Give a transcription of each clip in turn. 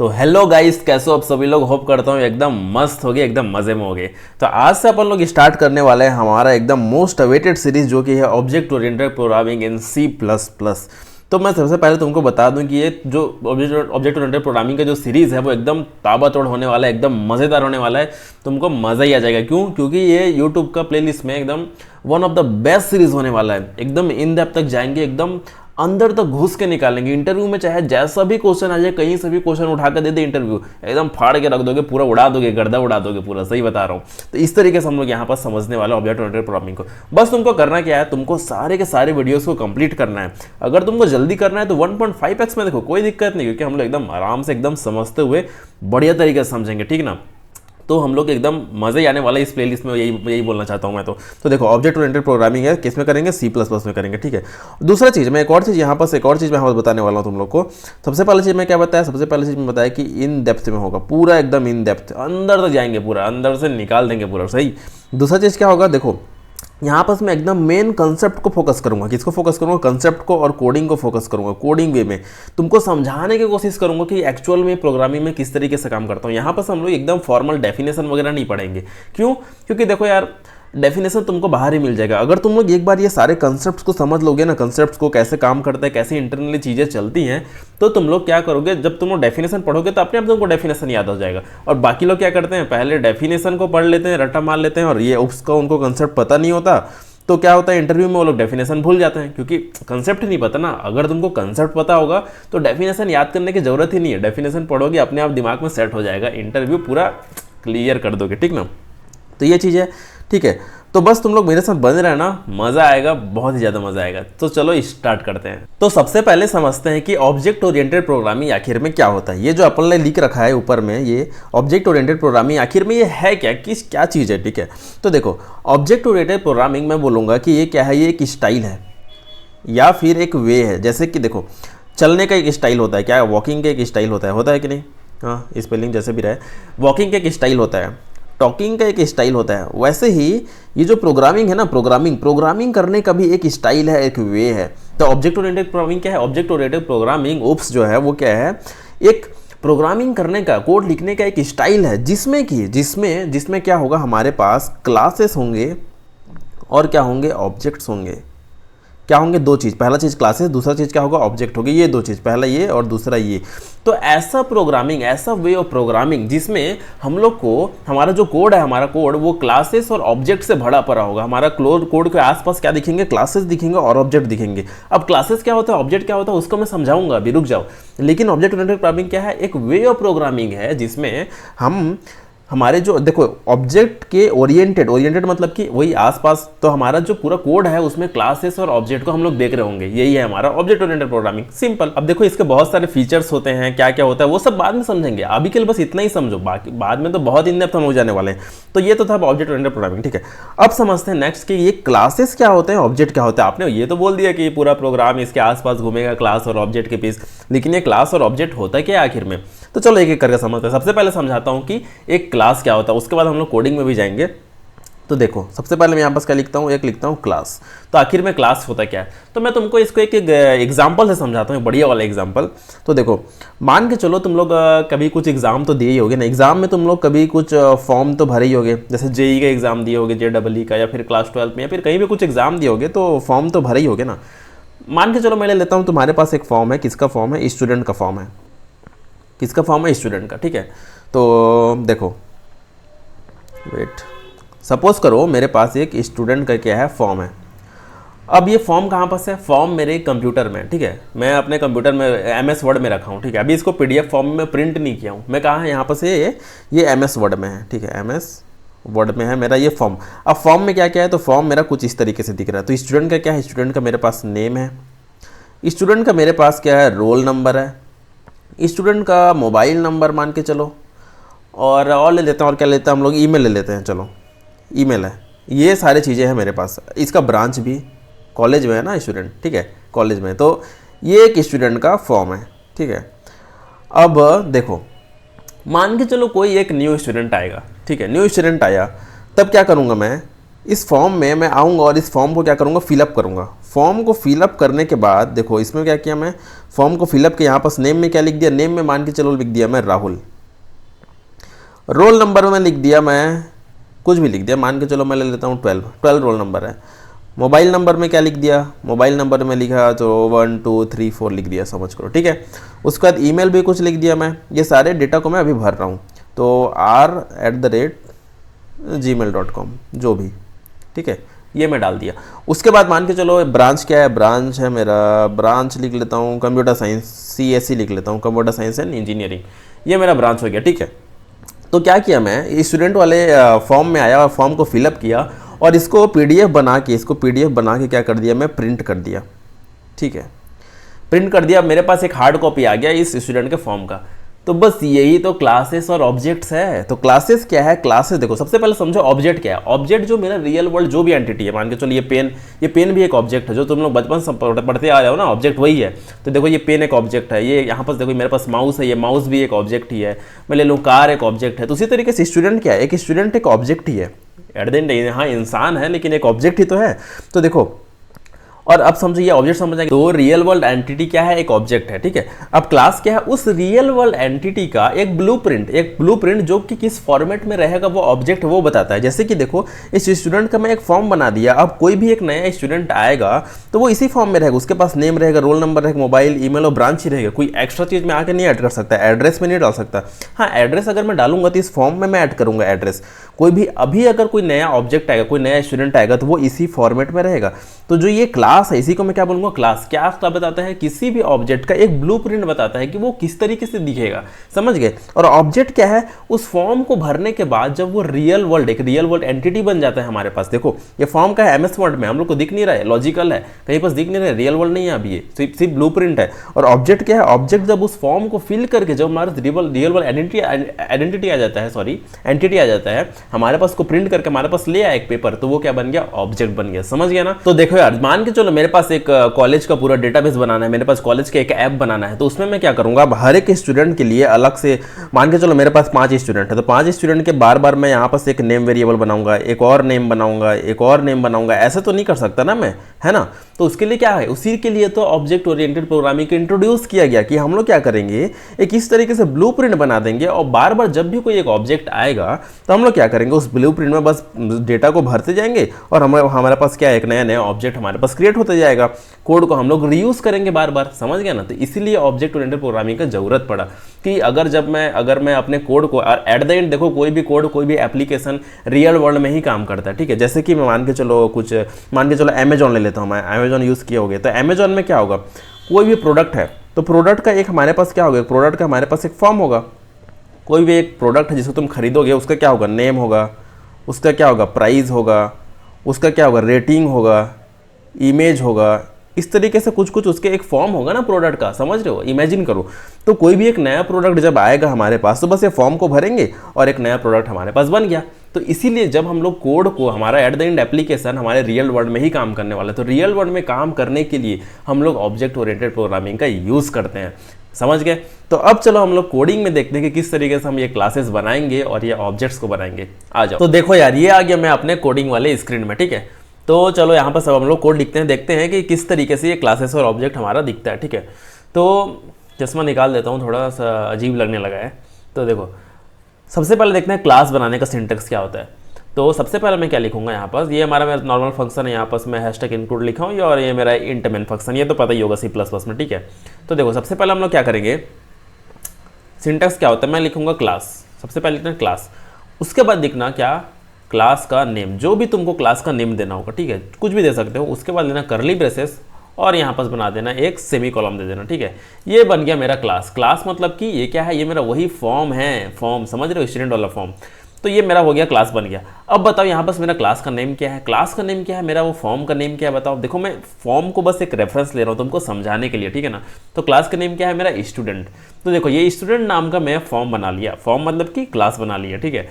तो hello guys, कैसे हो आप सभी लोग। होप करता हूँ एकदम मस्त हो गए, एकदम मजे में हो गए। तो आज से अपन लोग स्टार्ट करने वाले हैं हमारा एकदम मोस्ट अवेटेड सीरीज जो कि है object oriented programming in C plus plus. तो मैं सबसे पहले तुमको बता दूं कि ये जो ऑब्जेक्ट ओरिएंटेड प्रोग्रामिंग का जो सीरीज़ है वो एकदम ताबड़तोड़ होने वाला है, एकदम मज़ेदार होने वाला है। तुमको मज़ा ही आ जाएगा। क्यों? क्योंकि ये यूट्यूब का प्लेलिस्ट में एकदम one of the best series होने वाला है। एकदम इन डेप्थ तक जाएंगे, एकदम अंदर तक घुस के निकालेंगे। इंटरव्यू में चाहे जैसा भी क्वेश्चन आ जाए, कहीं से भी क्वेश्चन उठा कर दे दे, इंटरव्यू एकदम फाड़ के रख दोगे, पूरा उड़ा दोगे, गर्दा उड़ा दोगे पूरा। सही बता रहा हूँ। तो इस तरीके से हम लोग यहाँ पर समझने वाले ऑब्जेक्ट ओरिएंटेड प्रोग्रामिंग को। बस तुमको करना क्या है, तुमको सारे के सारे वीडियोस को कंप्लीट करना है। अगर तुमको जल्दी करना है तो 1.5x में देखो, कोई दिक्कत नहीं, क्योंकि हम लोग एकदम आराम से एकदम समझते हुए बढ़िया तरीके से समझेंगे, ठीक ना। तो हम लोग एकदम मज़े ही आने वाला है इस प्लेलिस्ट में। यही बोलना चाहता हूँ मैं। तो देखो, ऑब्जेक्ट ओरिएंटेड प्रोग्रामिंग है, किस में करेंगे? सी प्लस प्लस में करेंगे, ठीक है। दूसरा चीज़ मैं एक और चीज़ यहाँ पर एक और चीज़ मैं बताने वाला हूँ तुम लोग को। सबसे पहले चीज़ मैं क्या बताया? सबसे पहले चीज़ मैं बताया कि इन डेप्थ में होगा, पूरा एकदम इन डेप्थ, अंदर तक जाएंगे, पूरा अंदर से निकाल देंगे पूरा। सही। दूसरा चीज़ क्या होगा? देखो, यहाँ पर मैं एकदम मेन कंसेप्ट को फोकस करूंगा। किसको फोकस करूंगा? कंसेप्ट को और कोडिंग को फोकस करूंगा। कोडिंग वे में तुमको समझाने की कोशिश करूंगा कि एक्चुअल में प्रोग्रामिंग में किस तरीके से काम करता हूँ। यहाँ पर हम लोग एकदम फॉर्मल डेफिनेशन वगैरह नहीं पढ़ेंगे। क्यों? क्योंकि देखो यार, डेफिनेशन तुमको बाहर ही मिल जाएगा। अगर तुम लोग एक बार ये सारे कंसेप्ट्स को समझ लोगे ना, कंसेप्ट्स को कैसे काम करता है, कैसे इंटरनली चीज़ें चलती हैं, तो तुम लोग क्या करोगे, जब तुम लोग डेफिनेशन पढ़ोगे तो अपने आप तुमको डेफिनेशन याद हो जाएगा। और बाकी लोग क्या करते हैं, पहले डेफिनेशन को पढ़ लेते हैं, रट्टा मार लेते हैं, और ये उसका उनको कंसेप्ट पता नहीं होता। तो क्या होता है, इंटरव्यू में वो लोग डेफिनेशन भूल जाते हैं, क्योंकि कंसेप्ट नहीं पता ना। अगर तुमको कंसेप्ट पता होगा तो डेफिनेशन याद करने की जरूरत ही नहीं है। डेफिनेशन पढ़ोगे, अपने आप दिमाग में सेट हो जाएगा, इंटरव्यू पूरा क्लियर कर दोगे, ठीक ना। तो ये चीज़ है, ठीक है। तो बस तुम लोग मेरे साथ बने रहना, मज़ा आएगा, बहुत ही ज़्यादा मज़ा आएगा। तो चलो स्टार्ट करते हैं। तो सबसे पहले समझते हैं कि ऑब्जेक्ट ओरिएंटेड प्रोग्रामिंग आखिर में क्या होता है। ये जो अपन ने लिख रखा है ऊपर में, ये ऑब्जेक्ट ओरिएंटेड प्रोग्रामिंग आखिर में ये है क्या, क्या चीज़ है, ठीक है। तो देखो, ऑब्जेक्ट ओरिएंटेड प्रोग्रामिंग मैं बोलूँगा कि ये क्या है, ये एक स्टाइल है या फिर एक वे है। जैसे कि देखो, चलने का एक स्टाइल होता है, क्या वॉकिंग का एक स्टाइल होता है कि नहीं? हाँ, स्पेलिंग जैसे भी रहे, वॉकिंग का एक स्टाइल होता है, टॉकिंग का एक स्टाइल होता है। वैसे ही ये जो प्रोग्रामिंग है ना, प्रोग्रामिंग करने का भी एक स्टाइल है, एक वे है। तो ऑब्जेक्ट ओरिएंटेड प्रोग्रामिंग क्या है? ऑब्जेक्ट ओरिएंटेड प्रोग्रामिंग ओप्स जो है वो क्या है, एक प्रोग्रामिंग करने का, कोड लिखने का एक स्टाइल है, जिसमें क्या होगा, हमारे पास क्लासेस होंगे और क्या होंगे, ऑब्जेक्ट्स होंगे। क्या होंगे? दो चीज़, पहला चीज़ क्लासेस, दूसरा चीज़ क्या होगा, ऑब्जेक्ट होगी। ये दो चीज़, पहला ये और दूसरा ये। तो ऐसा प्रोग्रामिंग, ऐसा वे ऑफ प्रोग्रामिंग जिसमें हम लोग को, हमारा जो कोड है, हमारा कोड वो क्लासेस और ऑब्जेक्ट से भरा पड़ा होगा। हमारा कोड के आसपास क्या दिखेंगे? क्लासेस दिखेंगे और ऑब्जेक्ट दिखेंगे। अब क्लासेस क्या होता है, ऑब्जेक्ट क्या होता है, उसको मैं समझाऊंगा, अभी रुक जाओ। लेकिन ऑब्जेक्ट ओरिएंटेड प्रोग्रामिंग क्या है? एक वे ऑफ प्रोग्रामिंग है जिसमें हमारे जो, देखो, ऑब्जेक्ट के ओरिएंटेड मतलब कि वही आसपास। तो हमारा जो पूरा कोड है उसमें क्लासेस और ऑब्जेक्ट को हम लोग देख रहे होंगे। यही है हमारा ऑब्जेक्ट ओरिएंटेड प्रोग्रामिंग, सिंपल। अब देखो, इसके बहुत सारे फीचर्स होते हैं, क्या क्या होता है वो सब बाद में समझेंगे। अभी के लिए बस इतना ही समझो, बाकी बाद में तो बहुत इन डेप्थ हम हो जाने वाले हैं। तो ये तो था ऑब्जेक्ट ओरिएंटेड प्रोग्रामिंग, ठीक है। अब समझते हैं नेक्स्ट कि ये क्लासेस क्या होते हैं, ऑब्जेक्ट क्या होता है। आपने ये तो बोल दिया कि पूरा प्रोग्राम इसके आसपास घूमेगा, क्लास और ऑब्जेक्ट के बीच, लेकिन ये क्लास और ऑब्जेक्ट होता है क्या आखिर में? तो चलो एक एक करके समझते हैं। सबसे पहले समझाता हूँ कि एक क्लास क्या होता है, उसके बाद हम लोग कोडिंग में भी जाएंगे। तो देखो, सबसे पहले मैं यहाँ पर क्या लिखता हूँ, एक लिखता हूँ क्लास। तो आखिर में क्लास होता क्या है? तो मैं तुमको इसको एक एग्जाम्पल से समझाता हूँ, बढ़िया वाला एग्जाम्पल। तो देखो, मान के चलो तुम लोग कभी कुछ एग्जाम तो दिए ही होगे ना। एग्जाम में तुम लोग कभी कुछ फॉर्म तो भरे ही होगे, जैसे जेई का एग्जाम दिए होगे, JEE का, या फिर क्लास 12 में, या फिर कहीं भी कुछ एग्जाम दिए होगे, तो फॉर्म तो भरे ही होगे ना। मान के चलो मैं ले लेता हूँ, तुम्हारे पास एक फॉर्म है, किसका फॉर्म है? स्टूडेंट का फॉर्म है। किसका फॉर्म है? स्टूडेंट का, ठीक है। तो देखो, वेट, सपोज करो मेरे पास एक स्टूडेंट का क्या है, फॉर्म है। अब ये फॉर्म कहाँ पास है? फॉर्म मेरे कंप्यूटर में, ठीक है। मैं अपने कंप्यूटर में MS वर्ड में रखा हूँ, ठीक है। अभी इसको PDF फॉर्म में प्रिंट नहीं किया हूँ मैं। कहाँ है? यहाँ पर से ये MS वर्ड में है, ठीक है। MS वर्ड में है मेरा ये फॉर्म। अब फॉर्म में क्या क्या है? तो फॉर्म मेरा कुछ इस तरीके से दिख रहा है। तो स्टूडेंट का क्या है? स्टूडेंट का मेरे पास नेम है। स्टूडेंट का मेरे पास क्या है? रोल नंबर है। स्टूडेंट का मोबाइल नंबर मान के चलो, और ले लेते हैं, और क्या लेते हैं हम लोग? ईमेल ले लेते हैं, चलो ईमेल है। ये सारी चीज़ें हैं मेरे पास। इसका ब्रांच भी कॉलेज में है ना स्टूडेंट, ठीक है, कॉलेज में। तो ये एक स्टूडेंट का फॉर्म है, ठीक है। अब देखो, मान के चलो कोई एक न्यू स्टूडेंट आएगा, ठीक है। न्यू स्टूडेंट आया, तब क्या करूँगा मैं? इस फॉर्म में मैं आऊँगा और इस फॉर्म को क्या करूँगा? फिलअप करूँगा। फॉर्म को फिलअप करने के बाद देखो इसमें क्या किया मैं, फॉर्म को फिलअप किया, यहाँ पर नेम में क्या लिख दिया, नेम में मान के चलो लिख दिया मैं राहुल। रोल नंबर में लिख दिया मैं कुछ भी लिख दिया, मान के चलो मैं ले लेता हूँ 12 रोल नंबर है। मोबाइल नंबर में क्या लिख दिया, मोबाइल नंबर में लिखा तो 1 2 3 4 लिख दिया, समझ करो, ठीक है। उसके बाद ईमेल भी कुछ लिख दिया मैं। ये सारे डेटा को मैं अभी भर रहा हूँ, तो r@gmail.com जो भी, ठीक है, ये मैं डाल दिया। उसके बाद मान के चलो ब्रांच क्या है, ब्रांच है मेरा, ब्रांच लिख लेता हूँ कंप्यूटर साइंस, CSE लिख लेता हूँ, कंप्यूटर साइंस एंड इंजीनियरिंग, ये मेरा ब्रांच हो गया, ठीक है। तो क्या किया मैं, स्टूडेंट वाले फॉर्म में आया और फॉर्म को फिलअप किया और इसको PDF बना के क्या कर दिया मैं, प्रिंट कर दिया, ठीक है। प्रिंट कर दिया, मेरे पास एक हार्ड कॉपी आ गया इस स्टूडेंट के फॉर्म का। तो बस यही तो क्लासेस और ऑब्जेक्ट्स है। तो क्लासेस क्या है, क्लासेस देखो सबसे पहले समझो ऑब्जेक्ट क्या है। ऑब्जेक्ट जो मेरा रियल वर्ल्ड जो भी एंटिटी है, मान के चलो ये पेन भी एक ऑब्जेक्ट है, जो तुम लोग बचपन से पढ़ते आ रहे हो ना, ऑब्जेक्ट वही है। तो देखो ये पेन एक ऑब्जेक्ट है, ये यहाँ पर देखो मेरे पास माउस है, ये माउस भी एक ऑब्जेक्ट ही है। मैं ले लूँ कार एक ऑब्जेक्ट है। तो उसी तरीके से स्टूडेंट क्या है, एक स्टूडेंट एक ऑब्जेक्ट ही है। एट द एंड हाँ इंसान है लेकिन एक ऑब्जेक्ट ही तो है। तो देखो, और अब समझो ये ऑब्जेक्ट समझ आएगा। तो रियल वर्ल्ड एंटिटी क्या है, एक ऑब्जेक्ट है, ठीक है। अब क्लास क्या है, उस रियल वर्ल्ड एंटिटी का एक ब्लूप्रिंट जो कि किस फॉर्मेट में रहेगा वो ऑब्जेक्ट वो बताता है। जैसे कि देखो इस स्टूडेंट का मैं एक फॉर्म बना दिया, अब कोई भी एक नया स्टूडेंट आएगा तो वो इसी फॉर्म में रहेगा, उसके पास नेम रहेगा, रोल नंबर रहेगा, मोबाइल, ईमेल और ब्रांच ही रहेगा। कोई एक्स्ट्रा चीज में आके नहीं ऐड कर सकता, एड्रेस में नहीं डाल सकता। हाँ एड्रेस अगर मैं डालूंगा तो इस फॉर्म में मैं ऐड करूंगा एड्रेस। कोई भी अभी अगर कोई नया ऑब्जेक्ट आएगा, कोई नया स्टूडेंट आएगा तो वो इसी फॉर्मेट में रहेगा। तो जो ये क्लास है इसी को मैं क्या बोलूंगा, क्लास। क्या बताता है, किसी भी ऑब्जेक्ट का एक ब्लूप्रिंट बताता है कि वो किस तरीके से दिखेगा, समझ गए। और ऑब्जेक्ट क्या है, उस फॉर्म को भरने के बाद जब वो रियल वर्ल्ड एंटिटी बन जाता है हमारे पास। देखो ये फॉर्म का है MS वर्ड में, हम लोग को दिख नहीं रहा है, लॉजिकल है, कहीं पास दिख नहीं रहा है, रियल वर्ल्ड नहीं है अभी, ये सिर्फ ब्लूप्रिंट है। और ऑब्जेक्ट क्या है, ऑब्जेक्ट जब उस फॉर्म को फिल करके जब हमारे रियल वर्ल्ड एंटिटी आ जाता है हमारे पास, को प्रिंट करके हमारे पास ले आया एक पेपर, तो वो क्या बन गया, ऑब्जेक्ट बन गया, समझ गया ना। तो देखो यार, मान के चलो मेरे पास एक कॉलेज का पूरा डेटाबेस बनाना है, मेरे पास कॉलेज का एक ऐप बनाना है। तो उसमें मैं क्या करूंगा, अब हर एक स्टूडेंट के लिए अलग से, मान के चलो मेरे पास 5 स्टूडेंट है, तो 5 स्टूडेंट के बार बार मैं यहाँ पास एक नेम वेरिएबल बनाऊंगा, एक और नेम बनाऊंगा, ऐसे तो नहीं कर सकता ना मैं, है ना। तो उसके लिए क्या है, उसी के लिए तो ऑब्जेक्ट ओरिएंटेड प्रोग्रामिंग को इंट्रोड्यूस किया गया कि हम लोग क्या करेंगे, एक इस तरीके से ब्लूप्रिंट बना देंगे और बार बार जब भी कोई एक ऑब्जेक्ट आएगा तो हम लोग क्या करेंगे, उस ब्लूप्रिंट में बस डेटा को भरते जाएंगे और हमारे पास क्या है, एक नया ऑब्जेक्ट हमारे पास क्रिएट होता जाएगा। कोड को हम लोग रीयूज करेंगे बार बार, समझ गया ना। तो इसीलिए ऑब्जेक्ट ओरिएंटेड प्रोग्रामिंग का जरूरत पड़ा कि अगर मैं अपने कोड को एट द एंड, देखो कोई भी कोड, कोई भी एप्लीकेशन रियल वर्ल्ड में ही काम करता है, ठीक है। जैसे कि मैं मान के चलो अमेजॉन ले लेता हूँ, मैं अमेजॉन यूज किया होगा। तो अमेजॉन में क्या होगा, कोई भी प्रोडक्ट है तो प्रोडक्ट का एक हमारे पास क्या होगा, प्रोडक्ट का हमारे पास एक फॉर्म होगा। कोई भी एक प्रोडक्ट है जिसको तुम खरीदोगे, उसका क्या होगा, नेम होगा, उसका क्या होगा, प्राइस होगा, उसका क्या होगा, रेटिंग होगा, इमेज होगा, इस तरीके से कुछ उसके एक फॉर्म होगा ना प्रोडक्ट का, समझ रहे हो। इमेजिन करो, तो कोई भी एक नया प्रोडक्ट जब आएगा हमारे पास तो बस ये फॉर्म को भरेंगे और एक नया प्रोडक्ट हमारे पास बन गया। तो इसीलिए जब हम लोग कोड को, हमारा एट द एंड एप्लीकेशन हमारे रियल वर्ल्ड में ही काम करने वाला है, तो रियल वर्ल्ड में काम करने के लिए हम लोग ऑब्जेक्ट ओरिएंटेड प्रोग्रामिंग का यूज करते हैं, समझ गए। तो अब चलो हम लोग कोडिंग में देखते हैं कि किस तरीके से हम ये क्लासेस बनाएंगे और ये ऑब्जेक्ट्स को बनाएंगे। आ जाओ। तो देखो यार, ये आ गया मैं अपने कोडिंग वाले स्क्रीन में, ठीक है। तो चलो यहाँ पर सब हम लोग कोड लिखते हैं, देखते हैं कि किस तरीके से ये क्लासेस और ऑब्जेक्ट हमारा दिखता है, ठीक है। तो चश्मा निकाल देता हूँ, थोड़ा सा अजीब लगने लगा है। तो देखो सबसे पहले देखते हैं क्लास बनाने का सिंटेक्स क्या होता है। तो सबसे पहले मैं क्या लिखूंगा, यहाँ पर ये हमारा मेरा नॉर्मल फंक्शन है, यहाँ पर मैं हैशटैग इंक्लूड लिखा हूँ, और ये मेरा इंट मेन फंक्शन, ये तो पता ही होगा C++ में, ठीक है। तो देखो सबसे पहले हम लोग क्या करेंगे, सिंटेक्स क्या होता है, मैं लिखूंगा क्लास, सबसे पहले लिखना क्लास। उसके बाद लिखना क्या, क्लास का नेम, जो भी तुमको क्लास का नेम देना होगा, ठीक है, कुछ भी दे सकते हो। उसके बाद लेना कर्ली ब्रेसेस और यहाँ पर बना देना एक सेमी कॉलम दे देना, ठीक है। ये बन गया मेरा क्लास। क्लास मतलब कि ये क्या है, ये मेरा वही फॉर्म है, फॉर्म समझ रहे हो, स्टूडेंट वाला फॉर्म। तो ये मेरा हो गया, क्लास बन गया। अब बताओ यहाँ पर मेरा क्लास का नेम क्या है, क्लास का नेम क्या है, मेरा वो फॉर्म का नेम क्या है, बताओ। देखो मैं फॉर्म को बस एक रेफरेंस ले रहा हूँ तुमको समझाने के लिए, ठीक है ना। तो क्लास का नेम क्या है मेरा, स्टूडेंट। तो देखो ये स्टूडेंट नाम का मैं फॉर्म बना लिया, फॉर्म मतलब कि क्लास बना लिया, ठीक है।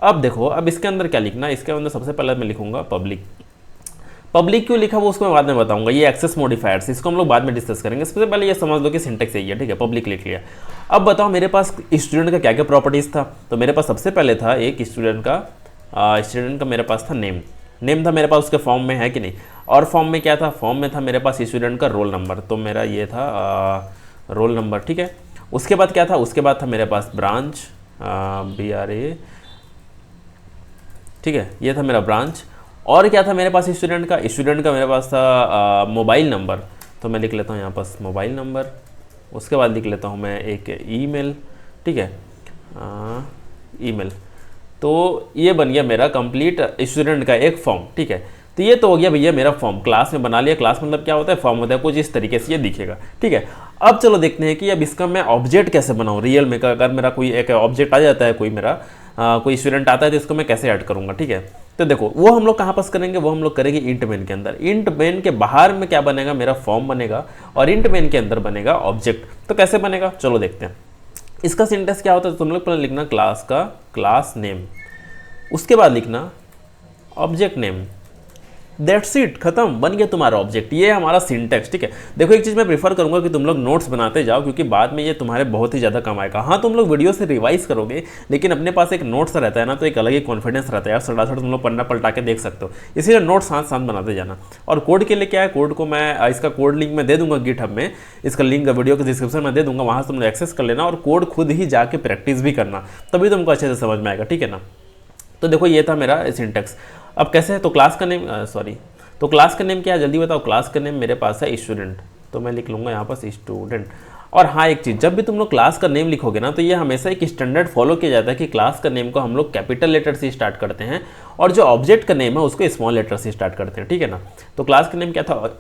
अब देखो, अब इसके अंदर क्या लिखना है, इसके अंदर सबसे पहले मैं लिखूंगा पब्लिक। पब्लिक क्यों लिखा वो उसको मैं बाद में बताऊंगा, ये एक्सेस मॉडिफायर्स, इसको हम लोग बाद में डिस्कस करेंगे। सबसे पहले ये समझ लो कि सिंटेक्स यही है, ठीक है, पब्लिक लिख लिया। अब बताओ मेरे पास स्टूडेंट का क्या क्या प्रॉपर्टीज था। तो मेरे पास सबसे पहले था एक स्टूडेंट का मेरे पास था नेम। नेम था मेरे पास उसके फॉर्म में, है कि नहीं। और फॉर्म में क्या था, फॉर्म में था मेरे पास स्टूडेंट का रोल नंबर, तो मेरा ये था रोल नंबर, ठीक है। उसके बाद क्या था, उसके बाद था मेरे पास ब्रांच, BRA, ठीक है, ये था मेरा ब्रांच। और क्या था मेरे पास स्टूडेंट का मेरे पास था मोबाइल नंबर, तो मैं लिख लेता हूँ यहाँ पास मोबाइल नंबर। उसके बाद लिख लेता हूँ मैं एक ईमेल, ठीक है, ईमेल। तो ये बन गया मेरा कंप्लीट स्टूडेंट का एक फॉर्म, ठीक है। तो ये तो हो गया भैया मेरा फॉर्म, क्लास में बना लिया। क्लास मतलब क्या होता है, फॉर्म होता है, कुछ इस तरीके से ये दिखेगा, ठीक है। अब चलो देखते हैं कि अब इसका मैं ऑब्जेक्ट कैसे बनाऊँ रियल में। अगर मेरा कोई एक ऑब्जेक्ट आ जाता है, कोई मेरा कोई स्टूडेंट आता है, तो इसको मैं कैसे ऐड करूँगा, ठीक है। तो देखो वो हम लोग कहाँ पास करेंगे, वो हम लोग करेंगे इंट मेन के अंदर। इंट मेन के बाहर में क्या बनेगा, मेरा फॉर्म बनेगा, और इंट मेन के अंदर बनेगा ऑब्जेक्ट। तो कैसे बनेगा, चलो देखते हैं। इसका सिंटेक्स क्या होता है, तुम लोग पहले लिखना क्लास का क्लास नेम, उसके बाद लिखना ऑब्जेक्ट नेम, दैट्स इट, खत्म, बन गया तुम्हारा ऑब्जेक्ट। ये हमारा सिंटेक्स, ठीक है। देखो एक चीज़ मैं प्रीफर करूंगा कि तुम लोग नोट्स बनाते जाओ, क्योंकि बाद में ये तुम्हारे बहुत ही ज़्यादा काम आएगा। हाँ तुम लोग वीडियो से रिवाइज करोगे, लेकिन अपने पास एक नोट्स रहता है ना, तो एक अलग ही कॉन्फिडेंस रहता है यार, सड़ासड़ तुम लोग पन्ना पलटा के देख सकते हो। इसीलिए नोट्स साथ साथ बनाते जाना। और कोड के लिए क्या है, कोड को मैं इसका कोड लिंक मैं दे दूंगा गिटहब में, इसका लिंक वीडियो के डिस्क्रिप्शन में दे दूंगा, वहाँ से तुम लोग एक्सेस कर लेना और कोड खुद ही जाके प्रैक्टिस भी करना, तभी तुमको अच्छे से समझ में आएगा, ठीक है ना। तो देखो ये था मेरा सिंटेक्स। अब कैसे है, तो क्लास का नेम तो क्लास का नेम क्या है जल्दी बताओ। क्लास का नेम मेरे पास है स्टूडेंट, तो मैं लिख लूँगा यहाँ पास स्टूडेंट। और हाँ एक चीज़, जब भी तुम लोग क्लास का नेम लिखोगे ना, तो ये हमेशा एक स्टैंडर्ड फॉलो किया जाता है कि क्लास का नेम को हम लोग कैपिटल लेटर से स्टार्ट करते हैं, और जो ऑब्जेक्ट का नेम है उसको स्मॉल लेटर से स्टार्ट करते हैं, ठीक है ना। तो क्लास का नेम क्या था,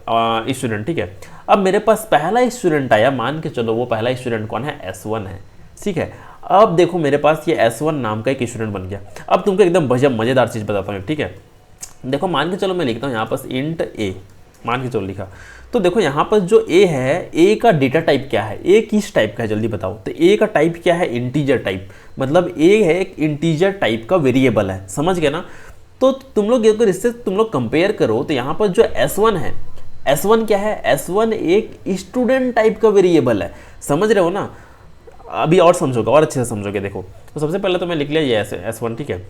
स्टूडेंट, ठीक है। अब मेरे पास पहला स्टूडेंट आया, मान के चलो वो पहला स्टूडेंट कौन है, S1 है, ठीक है। अब देखो मेरे पास ये S1 नाम का एक स्टूडेंट बन गया। अब तुमको एकदम मज़ेदार चीज़ बताता हूँ, ठीक है। देखो मान के चलो मैं लिखता हूँ यहाँ पास इंट ए, मान के चलो लिखा। तो देखो यहाँ पर जो ए है, ए का डेटा टाइप क्या है, ए किस टाइप का है जल्दी बताओ। तो ए का टाइप क्या है, इंटीजर टाइप, मतलब ए है एक इंटीजर टाइप का वेरिएबल है, समझ गए ना। तो तुम लोग अगर इससे तुम लोग कंपेयर करो, तो यहाँ पर जो S1 है, S1 क्या है, S1 एक स्टूडेंट टाइप का वेरिएबल है, समझ रहे हो ना। अभी और समझोगे और अच्छे से समझोगे। देखो तो सबसे पहले तो मैं लिख लिया ये S1, ठीक है।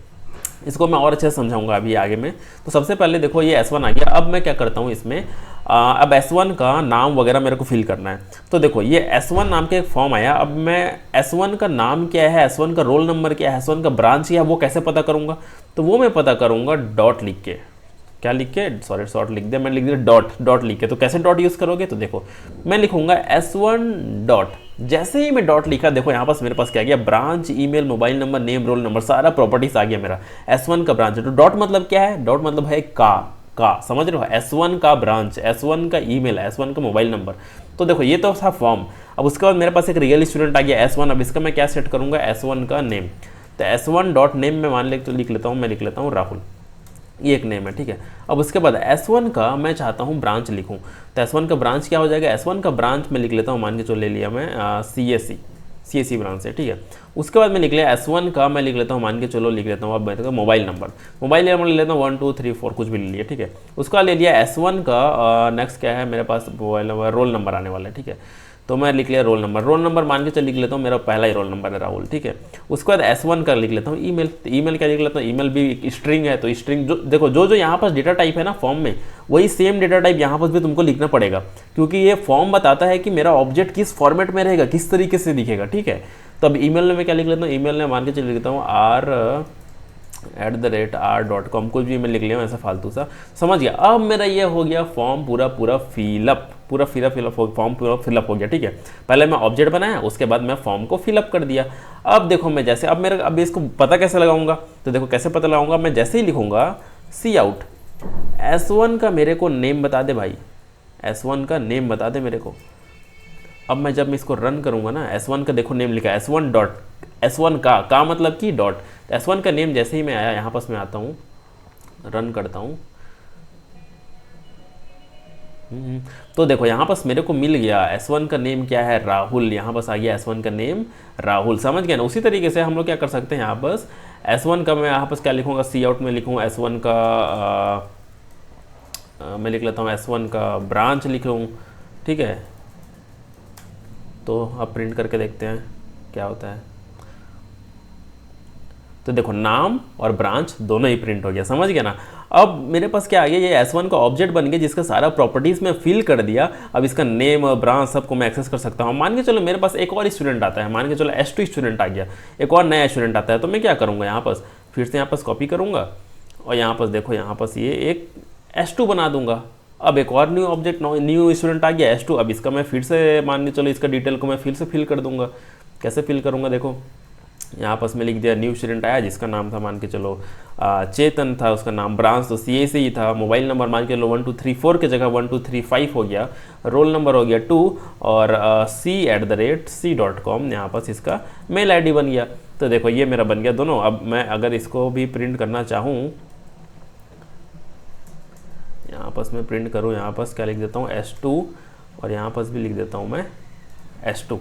इसको मैं और अच्छे से समझाऊंगा अभी आगे में। तो सबसे पहले देखो ये S1 आ गया। अब मैं क्या करता हूँ इसमें, अब S1 का नाम वगैरह मेरे को फिल करना है। तो देखो ये S1 नाम का एक फॉर्म आया। अब मैं S1 का नाम क्या है, S1 का रोल नंबर क्या है, S1 का ब्रांच क्या है, वो कैसे पता करूँगा। तो वो मैं पता करूँगा डॉट लिख के, क्या लिख के, सॉरी शॉर्ट लिख दिया, मैं लिख दिया डॉट लिख के। तो कैसे डॉट यूज़ करोगे, तो देखो मैं लिखूंगा S1 डॉट। जैसे ही मैं डॉट लिखा, देखो यहाँ पास मेरे पास क्या गया, branch, email, mobile number, name, roll number, सारा प्रॉपर्टीज आ गया मेरा। S1 का ब्रांच है, तो डॉट मतलब क्या है, डॉट मतलब है का, समझ रहे हो। S1 का ब्रांच, S1 का ईमेल, S1 का मोबाइल नंबर। तो देखो ये तो था फॉर्म। अब उसके बाद मेरे पास एक रियल स्टूडेंट आ गया S1। अब इसका मैं क्या सेट करूँगा, S1 का नेम। तो S1 डॉट नेम में मान ले तो लिख लेता हूँ, मैं लिख लेता हूँ राहुल, ये एक नेम है, ठीक है। अब उसके बाद S1 का मैं चाहता हूँ ब्रांच लिखूँ। तो S1 का ब्रांच क्या हो जाएगा, S1 का ब्रांच में लिख लेता हूँ, मान के चलो ले लिया मैं CSE ब्रांच है, ठीक है। उसके बाद मैं लिख लिया S1 का, मैं लिख लेता हूँ, मान के चलो लिख लेता हूँ अब मैं मोबाइल नंबर ले लेता हूँ 1 2 3 4 कुछ भी ले लिया, ठीक है। उसका ले लिया S1 का। नेक्स्ट क्या है मेरे पास, मोबाइल नंबर, रोल नंबर आने वाला है, ठीक है। तो मैं लिख लिया रोल नंबर मान के चल लिख लेता हूँ, मेरा पहला ही रोल नंबर है राहुल, ठीक है। उसके बाद S1 का लिख लेता हूँ ईमेल। तो ईमेल क्या लिख लेता हूँ, ईमेल भी एक स्ट्रिंग है, तो स्ट्रिंग जो देखो जो यहाँ पास डेटा टाइप है ना फॉर्म में, वही सेम डेटा टाइप यहाँ पास भी तुमको लिखना पड़ेगा, क्योंकि ये फॉर्म बताता है कि मेरा ऑब्जेक्ट किस फॉर्मेट में रहेगा, किस तरीके से दिखेगा, ठीक है। तो अब ईमेल में क्या लिख लेता हूँ, ईमेल में मान के चल लिखता हूँ r@r.com, कुछ भी मैं लिख लिया ऐसा फालतू सा, समझ गया। अब मेरा ये हो गया फॉर्म पूरा फिलअप फॉर्म पूरा फिलअप हो गया, ठीक है। पहले मैं ऑब्जेक्ट बनाया, उसके बाद मैं फॉर्म को फिलअप कर दिया। अब देखो मैं जैसे अब इसको पता कैसे लगाऊंगा, तो देखो कैसे पता लगाऊंगा, मैं जैसे ही लिखूंगा Cout S1 का मेरे को नेम बता दे भाई, S1 का नेम बता दे मेरे को। अब मैं जब मैं इसको रन करूंगा ना, S1 का देखो नेम लिखा है S1 डॉट, S1 का मतलब कि डॉट। S1 का नेम जैसे ही मैं आया, यहाँ पास मैं आता हूँ, रन करता हूँ, तो देखो यहाँ पास मेरे को मिल गया S1 का नेम क्या है, राहुल। यहाँ पास आ गया S1 का नेम राहुल, समझ गया ना। उसी तरीके से हम लोग क्या कर सकते हैं, यहाँ पास S1 का मैं यहाँ पास क्या लिखूँगा, Cout में लिखूँ S1 का मैं लिख लेता हूँ S1 का ब्रांच लिख लूँ, ठीक है। तो अब प्रिंट करके देखते हैं क्या होता है। तो देखो नाम और ब्रांच दोनों ही प्रिंट हो गया, समझ गया ना। अब मेरे पास क्या आ गया, ये S1 का ऑब्जेक्ट बन गया जिसका सारा प्रॉपर्टीज़ मैं फिल कर दिया। अब इसका नेम और ब्रांच सबको मैं एक्सेस कर सकता हूँ। मान के चलो मेरे पास एक और स्टूडेंट आता है, मान के चलो S2 स्टूडेंट आ गया, एक और नया स्टूडेंट आता है, तो मैं क्या करूँगा, यहाँ पास फिर से यहाँ पास कॉपी करूँगा और यहाँ पास देखो यहाँ पास ये एक S2 बना दूंगा। अब एक और न्यू ऑब्जेक्ट न्यू स्टूडेंट आ गया S2, अब इसका मैं फिर से मान के चलो इसका डिटेल को मैं फिर से फिल कर दूंगा। कैसे फिल करूँगा, देखो यहाँ पास मैं लिख दिया न्यू स्टूडेंट आया जिसका नाम था मान के चलो चेतन था, उसका नाम, ब्रांच तो CAC ही था, मोबाइल नंबर मान के चलो 1234 के जगह 1235 हो गया, रोल नंबर हो गया 2 और c@c.com यहाँ पास इसका मेल ID बन गया। तो देखो ये मेरा बन गया दोनों। अब मैं अगर इसको भी प्रिंट करना चाहूँ, यहाँ पास मैं प्रिंट करूँ, यहाँ पास क्या लिख देता हूँ S2 और यहाँ पास भी लिख देता हूँ मैं S2,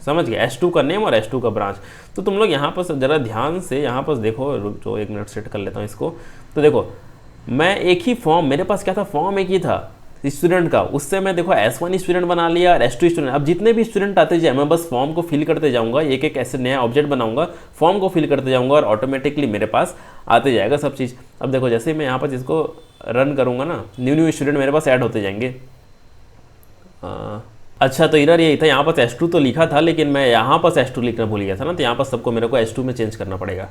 समझ गया, S2 का नेम और S2 का ब्रांच। तो तुम लोग यहाँ पर ज़रा ध्यान से यहाँ पर देखो, रुक जो 1 मिनट सेट कर लेता हूँ इसको। तो देखो मैं एक ही फॉर्म, मेरे पास क्या था, फॉर्म एक ही था स्टूडेंट का, उससे मैं देखो S1 स्टूडेंट बना लिया और S2 स्टूडेंट। अब जितने भी स्टूडेंट आते जाए मैं बस फॉर्म को फिल करते जाऊँगा, एक एक ऐसे नया ऑब्जेक्ट बनाऊँगा, फॉर्म को फिल करते जाऊँगा और ऑटोमेटिकली मेरे पास आते जाएगा सब चीज़। अब देखो जैसे मैं यहाँ पर जिसको रन करूँगा ना, न्यू स्टूडेंट मेरे पास ऐड होते जाएंगे। अच्छा तो इधर यही था, यहाँ पर S2 तो लिखा था लेकिन मैं यहाँ पर S2 लिखना भूल गया था ना, तो यहाँ पर सबको मेरे को S2 में चेंज करना पड़ेगा।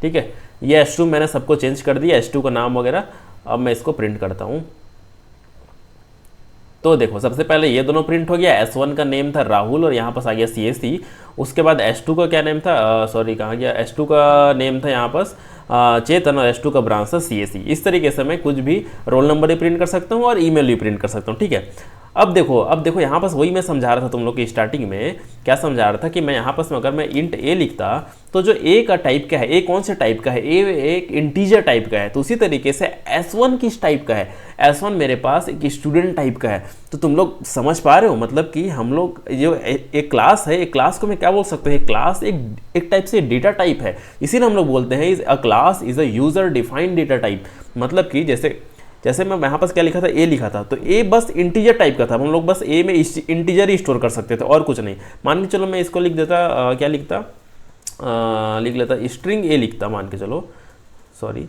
ठीक है, ये S2 मैंने सबको चेंज कर दिया, S2 का नाम वगैरह। अब मैं इसको प्रिंट करता हूँ। तो देखो सबसे पहले ये दोनों प्रिंट हो गया, S1 का नेम था राहुल और यहाँ पास आ गया CAC। उसके बाद S2 का क्या नेम था, सॉरी कहाँ गया, S2 का नेम था यहाँ पास चेतन और S2 का ब्रांच था CAC। इस तरीके से मैं कुछ भी रोल नंबर भी प्रिंट कर सकता हूँ और ईमेल भी प्रिंट कर सकता हूँ। ठीक है, अब देखो यहाँ पास वही मैं समझा रहा था तुम लोग की स्टार्टिंग में, क्या समझा रहा था कि मैं यहाँ पास अगर मैं इंट A लिखता तो जो A का टाइप का है, A कौन से टाइप का है, A एक इंटीजर टाइप का है, तो उसी तरीके से S1 किस टाइप का है, S1 मेरे पास एक स्टूडेंट टाइप का है। तो तुम लोग समझ पा रहे हो, मतलब कि हम लोग जो एक क्लास है, एक क्लास को मैं क्या बोल सकते हैं, क्लास एक टाइप से डेटा टाइप है, इसीलिए हम लोग बोलते हैं अ class is a user defined data type. मतलब कि जैसे मैं यहाँ पास क्या लिखा था, A लिखा था, तो A बस इंटीजर टाइप का था, हम लोग बस A में इंटीजर ही स्टोर कर सकते थे और कुछ नहीं। मान के चलो मैं इसको लिख देता, क्या लिखता, लिख लेता स्ट्रिंग A लिखता, मान के चलो सॉरी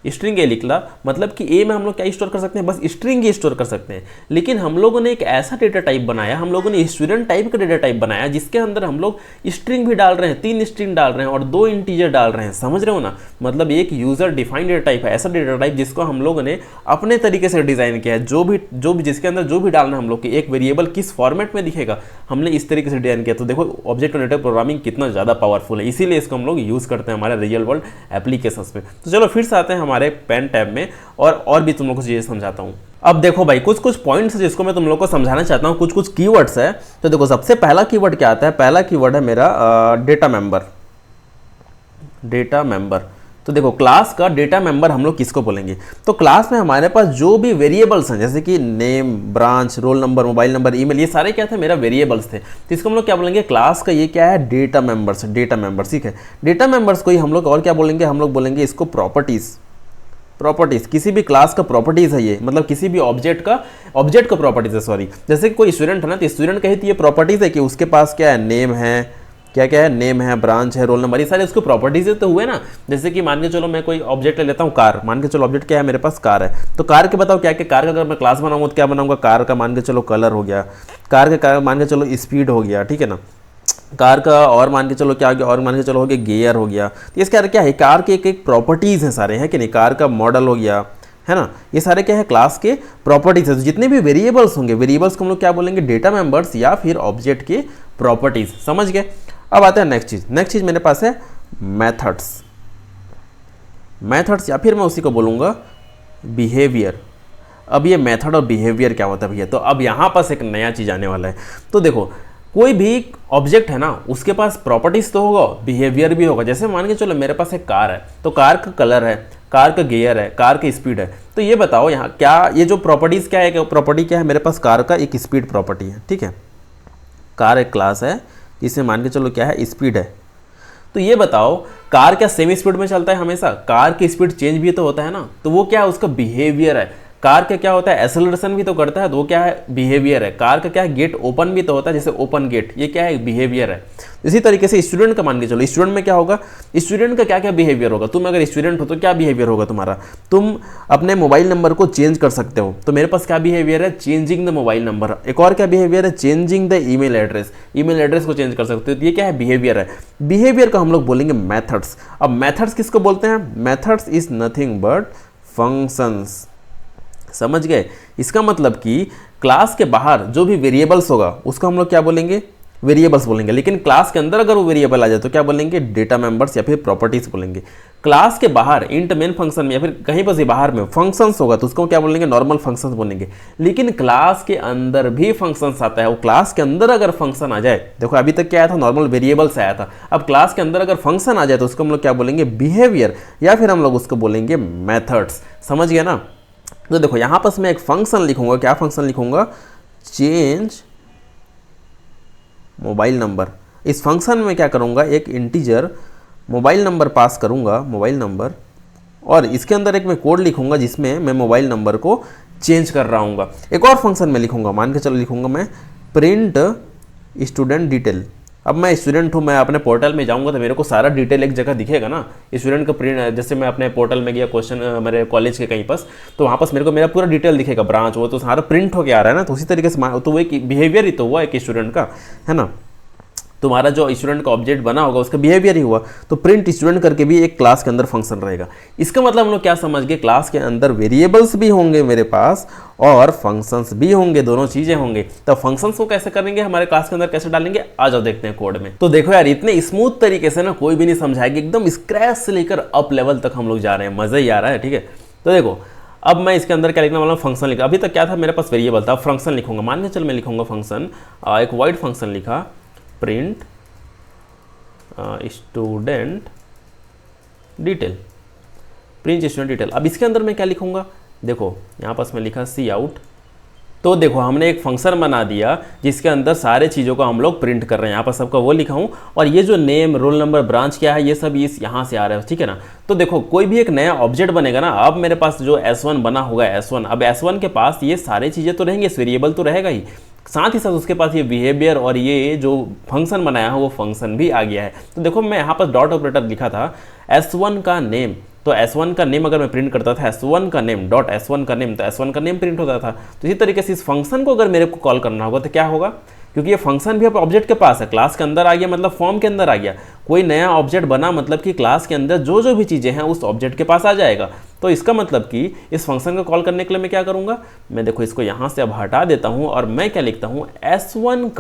स्ट्रिंग A लिखला, मतलब कि A में हम लोग क्या स्टोर कर सकते हैं, बस स्ट्रिंग ही स्टोर कर सकते हैं। लेकिन हम लोगों ने एक ऐसा डेटा टाइप बनाया, हम लोगों ने स्टूडेंट टाइप का डेटा टाइप बनाया जिसके अंदर हम लोग स्ट्रिंग भी डाल रहे हैं, 3 स्ट्रिंग डाल रहे हैं और 2 इंटीजर डाल रहे हैं, समझ रहे हो ना। मतलब एक यूजर डिफाइंड डेटा टाइप है, ऐसा डेटा टाइप जिसको हम लोगों ने अपने तरीके से डिजाइन किया है, जो भी जिसके अंदर जो भी डालना है हम लोग की, एक वेरिएबल किस फॉर्मेट में दिखेगा हमने इस तरीके से डिजाइन किया। तो देखो ऑब्जेक्ट ओरिएंटेड प्रोग्रामिंग कितना ज़्यादा पावरफुल है, इसीलिए इसको हम लोग यूज़ करते हैं हमारे रियल वर्ल्ड एप्लीकेशंस में। तो चलो फिर से आते हैं हमारे पेन टैब में और भी तुम लोग को चीज़ें समझाता हूँ। अब देखो भाई कुछ पॉइंट्स जिसको मैं तुम लोग को समझाना चाहता हूँ, कुछ कीवर्ड्स है। तो देखो सबसे पहला कीवर्ड क्या आता है, पहला कीवर्ड है मेरा डेटा मेंबर। तो देखो क्लास का डेटा मेंबर हम लोग किसको बोलेंगे, तो क्लास में हमारे पास जो भी वेरिएबल्स हैं जैसे कि name, branch, roll number, mobile number, email, ये सारे क्या थे, मेरा वेरिएबल्स थे। तो इसको हम लोग क्या बोलेंगे, क्लास का ये क्या है, डेटा मेंबर्स। ठीक है, डेटा मेंबर्स को ही हम लोग और क्या बोलेंगे, हम लोग बोलेंगे इसको प्रॉपर्टीज। किसी भी क्लास का प्रॉपर्टीज है ये, मतलब किसी भी ऑब्जेक्ट का प्रॉपर्टीज है, सॉरी। जैसे कि कोई स्टूडेंट है ना, तो स्टूडेंट कही थी ये प्रॉपर्टीज है कि उसके पास क्या है, नेम है, क्या है, नेम है, ब्रांच है, रोल नंबर, ये सारे उसके प्रॉपर्टीज तो हुए ना। जैसे कि मान के चलो मैं कोई ऑब्जेक्ट ले लेता हूँ कार, मान के चलो ऑब्जेक्ट क्या है मेरे पास, कार है। तो कार के बताओ क्या कार का अगर मैं क्लास बनाऊंगा तो क्या बनाऊंगा, कार का मान के चलो कलर हो गया, कार का मान के चलो स्पीड हो गया, ठीक है ना, कार का और मान के चलो क्या हो गया, और मान के चलो हो गया गियर हो गया। तो इसके क्या है, कार के एक प्रॉपर्टीज़ हैं सारे, हैं कि नहीं, कार का मॉडल हो गया, है ना, ये सारे क्या है क्लास के प्रॉपर्टीज है। तो जितने भी वेरिएबल्स होंगे, वेरिएबल्स को हम लोग क्या बोलेंगे, डेटा मेंबर्स या फिर ऑब्जेक्ट के प्रॉपर्टीज, समझ गए। अब आते हैं नेक्स्ट चीज मेरे पास है मेथड्स या फिर मैं उसी को बोलूँगा बिहेवियर। अब ये मेथड और बिहेवियर क्या होता है भैया, तो अब यहाँ पास एक नया चीज़ आने वाला है। तो देखो कोई भी ऑब्जेक्ट है ना, उसके पास प्रॉपर्टीज तो होगा, बिहेवियर भी होगा। जैसे मान के चलो मेरे पास एक कार है, तो कार का कलर है, कार का गियर है, कार की स्पीड है। तो ये बताओ यहाँ क्या, ये जो प्रॉपर्टीज क्या है, प्रॉपर्टी क्या है मेरे पास, कार का एक स्पीड प्रॉपर्टी है, ठीक है, कार एक क्लास है जिसमें मान के चलो क्या है, स्पीड है। तो ये बताओ कार क्या सेम स्पीड में चलता है हमेशा, कार की स्पीड चेंज भी तो होता है ना, तो वो क्या है, उसका बिहेवियर है। कार का क्या होता है, एक्सेलरेशन भी तो करता है, तो वो क्या है, बिहेवियर है। कार का क्या है, गेट ओपन भी तो होता है, जैसे ओपन गेट, ये क्या है, बिहेवियर है। इसी तरीके से स्टूडेंट का मान के चलो, स्टूडेंट में क्या होगा, स्टूडेंट का क्या क्या बिहेवियर होगा। तुम अगर स्टूडेंट हो तो क्या बिहेवियर होगा तुम्हारा, तुम अपने मोबाइल नंबर को चेंज कर सकते हो, तो मेरे पास क्या बिहेवियर है, चेंजिंग द मोबाइल नंबर। एक और क्या बिहेवियर है, changing the email address, email address को चेंज कर सकते हो, तो ये क्या है, बिहेवियर है। बिहेवियर का हम लोग बोलेंगे मेथड्स। अब मेथड्स किसको बोलते हैं, methods is nothing but functions. समझ गए, इसका मतलब कि क्लास के बाहर जो भी वेरिएबल्स होगा उसको हम लोग क्या बोलेंगे, वेरिएबल्स बोलेंगे। लेकिन क्लास के अंदर अगर वो वेरिएबल आ जाए तो क्या बोलेंगे, डेटा मेंबर्स या फिर प्रॉपर्टीज बोलेंगे। क्लास के बाहर इंट मेन फंक्शन में या फिर कहीं पर से बाहर में फंक्शंस होगा तो उसको क्या बोलेंगे, नॉर्मल फंक्शंस बोलेंगे। लेकिन क्लास के अंदर भी फंक्शंस आता है, वो क्लास के अंदर अगर फंक्शन आ जाए, देखो अभी तक क्या आया था, नॉर्मल वेरिएबल्स आया था, अब क्लास के अंदर अगर फंक्शन आ जाए तो उसको हम लोग क्या बोलेंगे, बिहेवियर, या फिर हम लोग उसको बोलेंगे मेथड्स। समझ गया ना। तो देखो यहाँ पर मैं एक फंक्शन लिखूंगा, क्या फंक्शन लिखूंगा, चेंज मोबाइल नंबर। इस फंक्शन में क्या करूंगा, एक इंटीजर मोबाइल नंबर पास करूंगा, मोबाइल नंबर, और इसके अंदर एक मैं कोड लिखूंगा जिसमें मैं मोबाइल नंबर को चेंज कर रहा हूँ। एक और फंक्शन में लिखूंगा, मान के चलो लिखूंगा मैं प्रिंट स्टूडेंट डिटेल। अब मैं स्टूडेंट हूँ, मैं अपने पोर्टल में जाऊँगा तो मेरे को सारा डिटेल एक जगह दिखेगा ना, स्टूडेंट का प्रिंट, जैसे मैं अपने पोर्टल में गया क्वेश्चन मेरे कॉलेज के कहीं पास, तो वहाँ पास मेरे को मेरा पूरा डिटेल दिखेगा, ब्रांच वो तो सारा प्रिंट होके आ रहा है ना। तो उसी तरीके से तो वो एक बिहेवियर ही तो हुआ एक स्टूडेंट का, है ना। तुम्हारा जो स्टूडेंट का ऑब्जेक्ट बना होगा उसका बिहेवियर ही हुआ। तो प्रिंट स्टूडेंट करके भी एक क्लास के अंदर फंक्शन रहेगा। इसका मतलब हम लोग क्या समझ गए, क्लास के अंदर वेरिएबल्स भी होंगे मेरे पास और फंक्शंस भी होंगे, दोनों चीजें होंगे। तो फंक्शंस को कैसे करेंगे, हमारे क्लास के अंदर कैसे डालेंगे, आ जाओ देखते हैं कोड में। तो देखो यार, इतने स्मूथ तरीके से ना कोई भी नहीं समझाएगी, एकदम स्क्रैच से लेकर अप लेवल तक हम लोग जा रहे हैं, मजा ही आ रहा है। ठीक है, तो देखो अब मैं इसके अंदर क्या लिखने वाला हूँ, फंक्शन लिखा। अभी तक क्या था, मेरे पास वेरिएबल था, फंक्शन लिखूंगा। मान के चल मैं लिखूंगा फंक्शन, एक वाइड फंक्शन लिखा, print student detail, print student detail. अब इसके अंदर मैं क्या लिखूंगा, देखो यहाँ पास मैं लिखा सी आउट। तो देखो हमने एक फंक्शन बना दिया जिसके अंदर सारे चीज़ों को हम लोग प्रिंट कर रहे हैं। यहाँ पर सबका वो लिखा हूँ, और ये जो नेम, रोल नंबर, ब्रांच क्या है, ये सब इस यहाँ से आ रहा है, ठीक है ना। तो देखो कोई भी एक नया ऑब्जेक्ट बनेगा ना, अब मेरे पास जो S1 बना होगा, S1, अब S1 के पास ये सारी चीज़ें तो रहेंगी, वेरिएबल तो रहेगा ही, साथ ही साथ उसके पास ये बिहेवियर और ये जो फंक्शन बनाया है वो फंक्शन भी आ गया है। तो देखो मैं यहाँ पर डॉट ऑपरेटर लिखा था, S1 का नेम, तो S1 का नेम अगर मैं प्रिंट करता था, S1 का नेम डॉट S1 का नेम, तो S1 का नेम प्रिंट होता था। तो इसी तरीके से इस फंक्शन को अगर मेरे को कॉल करना होगा तो क्या होगा, क्योंकि ये फंक्शन भी अब ऑब्जेक्ट के पास है, क्लास के अंदर आ गया मतलब फॉर्म के अंदर आ गया, कोई नया ऑब्जेक्ट बना मतलब कि क्लास के अंदर जो जो भी चीज़ें हैं उस ऑब्जेक्ट के पास आ जाएगा। तो इसका मतलब कि इस फंक्शन को कॉल करने के लिए मैं क्या करूँगा, मैं देखो इसको यहाँ से अब हटा देता हूँ और मैं क्या लिखता हूँ, S1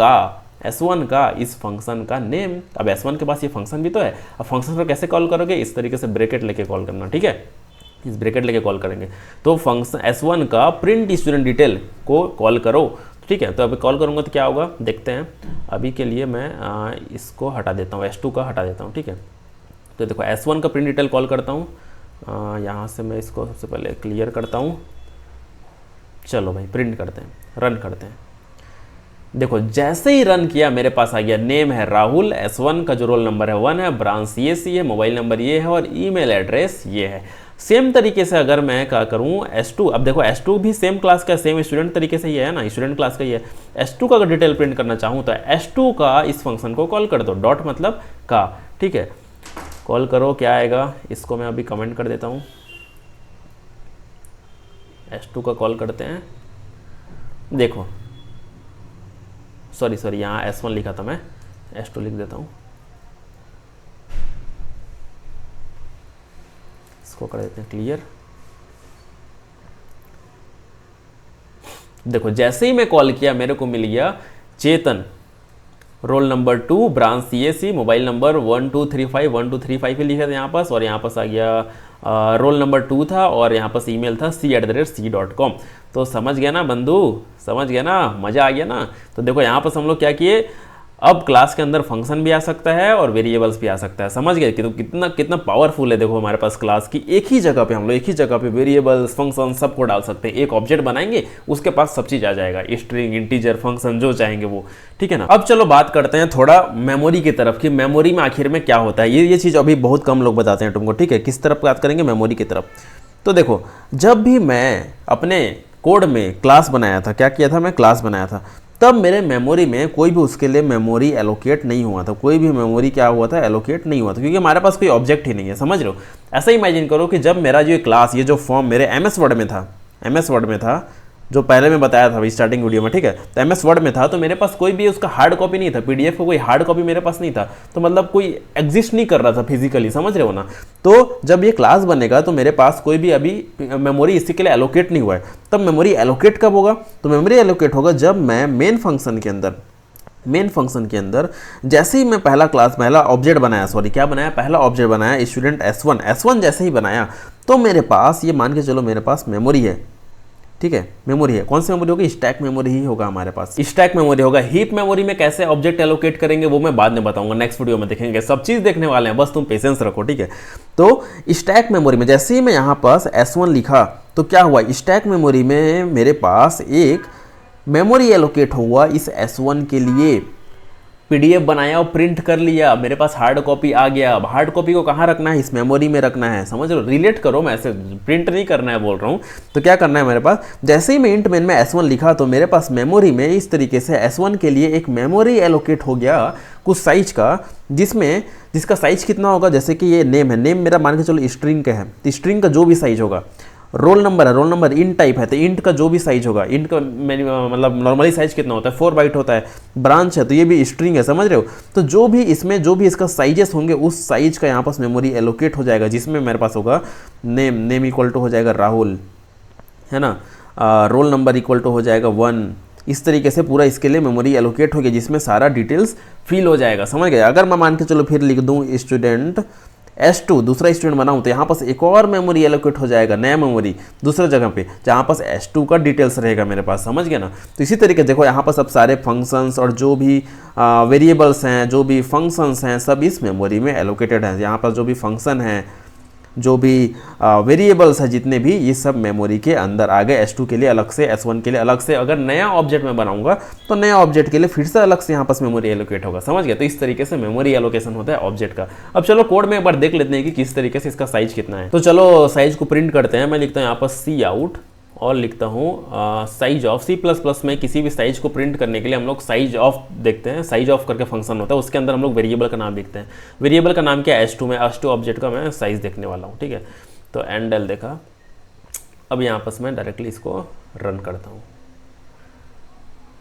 का इस फंक्शन का नेम। अब S1 के पास ये फंक्शन भी तो है, अब फंक्शन को कैसे कॉल करोगे, इस तरीके से ब्रैकेट लेके कॉल करना, ठीक है, इस ब्रैकेट लेके कॉल करेंगे। तो फंक्शन S1 का प्रिंट स्टूडेंट डिटेल को कॉल करो, ठीक है। तो अभी कॉल करूँगा तो क्या होगा देखते हैं। अभी के लिए मैं इसको हटा देता हूँ, S2 का हटा देता हूँ, ठीक है। तो देखो S1 का प्रिंट डिटेल कॉल करता हूँ, यहाँ से मैं इसको सबसे पहले क्लियर करता हूँ। चलो भाई प्रिंट करते हैं, रन करते हैं। देखो जैसे ही रन किया मेरे पास आ गया, नेम है राहुल, S1 का जो रोल नंबर है 1 है, ब्रांच ये सी है, मोबाइल नंबर ये है और ईमेल एड्रेस ये है। सेम तरीके से अगर मैं क्या करूँ S2, अब देखो S2 भी सेम क्लास का, सेम स्टूडेंट तरीके से ही है ना, स्टूडेंट क्लास का ही है। S2 का अगर डिटेल प्रिंट करना चाहूँ तो S2 का इस फंक्शन को कॉल कर दो, डॉट मतलब का, ठीक है। कॉल करो, क्या आएगा, इसको मैं अभी कमेंट कर देता हूँ। S2 का कॉल करते हैं, देखो सॉरी यहाँ S1 लिखा था, मैं S2 लिख देता हूँ, इसको कर देते हैं क्लियर। देखो जैसे ही मैं कॉल किया मेरे को मिल गया Chetan, roll number 2, branch CAC, mobile number 1235 ही लिखा था यहाँ पास, और यहाँ पास आ गया रोल नंबर 2 था और यहाँ पास ईमेल था c@c.com। तो समझ गया ना बंधु, समझ गया ना, मज़ा आ गया ना। तो देखो यहाँ पास हम लोग क्या किए, अब क्लास के अंदर फंक्शन भी आ सकता है और वेरिएबल्स भी आ सकता है। समझ गए कि तो कितना कितना पावरफुल है। देखो हमारे पास क्लास की एक ही जगह पे हम लोग एक ही जगह पे वेरिएबल्स, फंक्शन सबको डाल सकते हैं। एक ऑब्जेक्ट बनाएंगे उसके पास सब चीज़ आ जाएगा, स्ट्रिंग, इंटीजर, फंक्शन जो चाहेंगे वो, ठीक है ना। अब चलो बात करते हैं थोड़ा मेमोरी की तरफ कि मेमोरी में आखिर में क्या होता है। ये चीज़ अभी बहुत कम लोग बताते हैं तुमको, ठीक है। किस तरफ बात करेंगे, मेमोरी की तरफ। तो देखो, जब भी मैं अपने कोड में क्लास बनाया था, क्या किया था, मैं क्लास बनाया था, तब मेरे मेमोरी में कोई भी उसके लिए मेमोरी एलोकेट नहीं हुआ था, कोई भी मेमोरी क्या हुआ था, एलोकेट नहीं हुआ था, क्योंकि हमारे पास कोई ऑब्जेक्ट ही नहीं है। समझ रहे हो? ऐसा ही इमेजिन करो कि जब मेरा जो क्लास, ये जो फॉर्म मेरे एमएस वर्ड में था, एमएस वर्ड में था, जो पहले मैं बताया था स्टार्टिंग वीडियो में, ठीक है, तो एमएस वर्ड में था, तो मेरे पास कोई भी उसका हार्ड कॉपी नहीं था, पीडीएफ का कोई हार्ड कॉपी मेरे पास नहीं था, तो मतलब कोई एग्जिस्ट नहीं कर रहा था फिजिकली, समझ रहे हो ना। तो जब ये क्लास बनेगा तो मेरे पास कोई भी अभी मेमोरी इसी के लिए एलोकेट नहीं हुआ है। तब मेमोरी एलोकेट कब होगा? तो मेमोरी एलोकेट होगा जब मैं मेन फंक्शन के अंदर जैसे ही मैं पहला ऑब्जेक्ट बनाया, क्या बनाया, पहला ऑब्जेक्ट बनाया स्टूडेंट S1 जैसे ही बनाया, तो मेरे पास ये मान के चलो मेरे पास मेमोरी है, ठीक है, मेमोरी है। कौन सी मेमोरी होगी? स्टैक मेमोरी ही होगा हमारे पास, स्टैक मेमोरी होगा। हीप मेमोरी में कैसे ऑब्जेक्ट एलोकेट करेंगे वो मैं बाद में बताऊंगा, नेक्स्ट वीडियो में देखेंगे, सब चीज देखने वाले हैं, बस तुम पेशेंस रखो, ठीक है। तो स्टैक मेमोरी में जैसे ही मैं यहाँ पास S1 लिखा तो क्या हुआ, स्टैक मेमोरी में मेरे पास एक मेमोरी एलोकेट हुआ इस S1 के लिए, पीडीएफ बनाया और प्रिंट कर लिया, मेरे पास हार्ड कॉपी आ गया। अब हार्ड कॉपी को कहाँ रखना है? इस मेमोरी में रखना है, समझ लो, रिलेट करो, मैं ऐसे प्रिंट नहीं करना है बोल रहा हूँ। तो क्या करना है मेरे पास, जैसे ही मैं इंट मेन में S1 लिखा तो मेरे पास मेमोरी में इस तरीके से S1 के लिए एक मेमोरी एलोकेट हो गया कुछ साइज का, जिसका साइज कितना होगा, जैसे कि ये नेम है, नेम मेरा मान के चलो स्ट्रिंग का है, तो स्ट्रिंग का जो भी साइज होगा, रोल नंबर है, रोल नंबर इंट टाइप है, तो इंट का जो भी साइज होगा, इंट का मतलब नॉर्मली साइज कितना होता है, 4 बाइट होता है। ब्रांच है तो ये भी स्ट्रिंग है, समझ रहे हो। तो जो भी इसका साइजेस होंगे उस साइज का यहाँ पास मेमोरी एलोकेट हो जाएगा, जिसमें मेरे पास होगा नेम इक्वल टू हो जाएगा राहुल, है ना, रोल नंबर इक्वल टू हो जाएगा 1। इस तरीके से पूरा इसके लिए मेमोरी एलोकेट हो गया, जिसमें सारा डिटेल्स फिल हो जाएगा, समझ गए। अगर मैं मान के चलो फिर लिख दूँ स्टूडेंट S2, दूसरा स्टूडेंट बनाऊँ, तो यहाँ पास एक और मेमोरी एलोकेट हो जाएगा, नया मेमोरी दूसरे जगह पे, जहाँ पास S2 का डिटेल्स रहेगा मेरे पास, समझ गए ना। तो इसी तरीके देखो यहाँ पास सब सारे फंक्शंस और जो भी वेरिएबल्स हैं, जो भी फंक्शंस हैं, सब इस मेमोरी में एलोकेटेड हैं। यहाँ पर जो भी फंक्शन है, जो भी वेरिएबल्स है, जितने भी, ये सब मेमोरी के अंदर आ गए। S2 के लिए अलग से, S1 के लिए अलग से। अगर नया ऑब्जेक्ट मैं बनाऊंगा तो नया ऑब्जेक्ट के लिए फिर से अलग से यहाँ पास मेमोरी एलोकेट होगा, समझ गए। तो इस तरीके से मेमोरी एलोकेशन होता है ऑब्जेक्ट का। अब चलो कोड में एक बार देख लेते हैं कि किस तरीके से इसका साइज कितना है। तो चलो साइज को प्रिंट करते हैं। मैं लिखता हूँ यहाँ पर सी आउट और लिखता हूँ साइज ऑफ। C++ में किसी भी साइज को प्रिंट करने के लिए हम लोग साइज ऑफ देखते हैं, साइज ऑफ करके फंक्शन होता है, उसके अंदर हम लोग वेरिएबल का नाम लिखते हैं। वेरिएबल का नाम क्या है? S2 में S2 ऑब्जेक्ट का मैं साइज देखने वाला हूँ, ठीक है। तो एंडल देखा। अब यहाँ पर मैं डायरेक्टली इसको रन करता हूँ।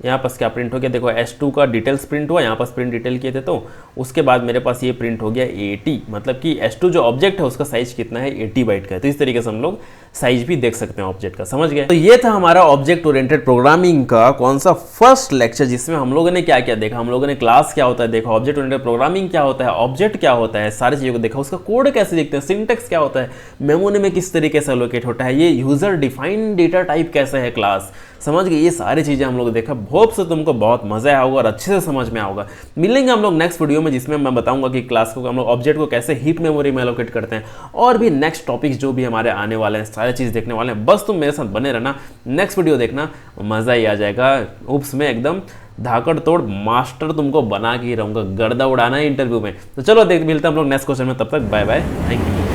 यहाँ पास क्या प्रिंट हो गया, देखो S2 का डिटेल्स प्रिंट हुआ, यहाँ पास प्रिंट डिटेल किए थे, तो उसके बाद मेरे पास ये प्रिंट हो गया 80, मतलब कि S2 जो ऑब्जेक्ट है उसका साइज कितना है, 80 बाइट का है। तो इस तरीके से हम लोग साइज भी देख सकते हैं ऑब्जेक्ट का, समझ गए। तो ये था हमारा ऑब्जेक्ट ओरिएंटेड प्रोग्रामिंग का कौन सा फर्स्ट लेक्चर, जिसमें हम लोगों ने क्या क्या देखा, हम लोगों ने क्लास क्या होता है देखा, ऑब्जेक्ट ओरिएंटेड प्रोग्रामिंग क्या होता है, ऑब्जेक्ट क्या होता है, सारी चीज़ों को देखा, उसका कोड कैसे लिखते हैं, सिंटेक्स क्या होता है, मेमोरी में किस तरीके से एलोकेट होता है, ये यूजर डिफाइंड डेटा टाइप कैसे है क्लास, समझ गए। ये सारी चीज़ें हम लोग देखा। होप से तुमको बहुत मजा आया होगा और अच्छे से समझ में आएगा। मिलेंगे हम लोग नेक्स्ट वीडियो में, जिसमें मैं बताऊंगा कि क्लास को हम लोग ऑब्जेक्ट को कैसे हीप मेमोरी में एलोकेट करते हैं, और भी नेक्स्ट टॉपिक्स जो भी हमारे आने वाले हैं, सारी चीज़ देखने वाले हैं। बस तुम मेरे साथ बने रहना, नेक्स्ट वीडियो देखना, मज़ा ही आ जाएगा। उप्स में एकदम धाकड़ तोड़ मास्टर तुमको बना के ही रहूँगा, गर्दा उड़ाना है इंटरव्यू में। तो चलो देख मिलते हैं हम लोग नेक्स्ट क्वेश्चन में, तब तक बाय बाय, थैंक यू।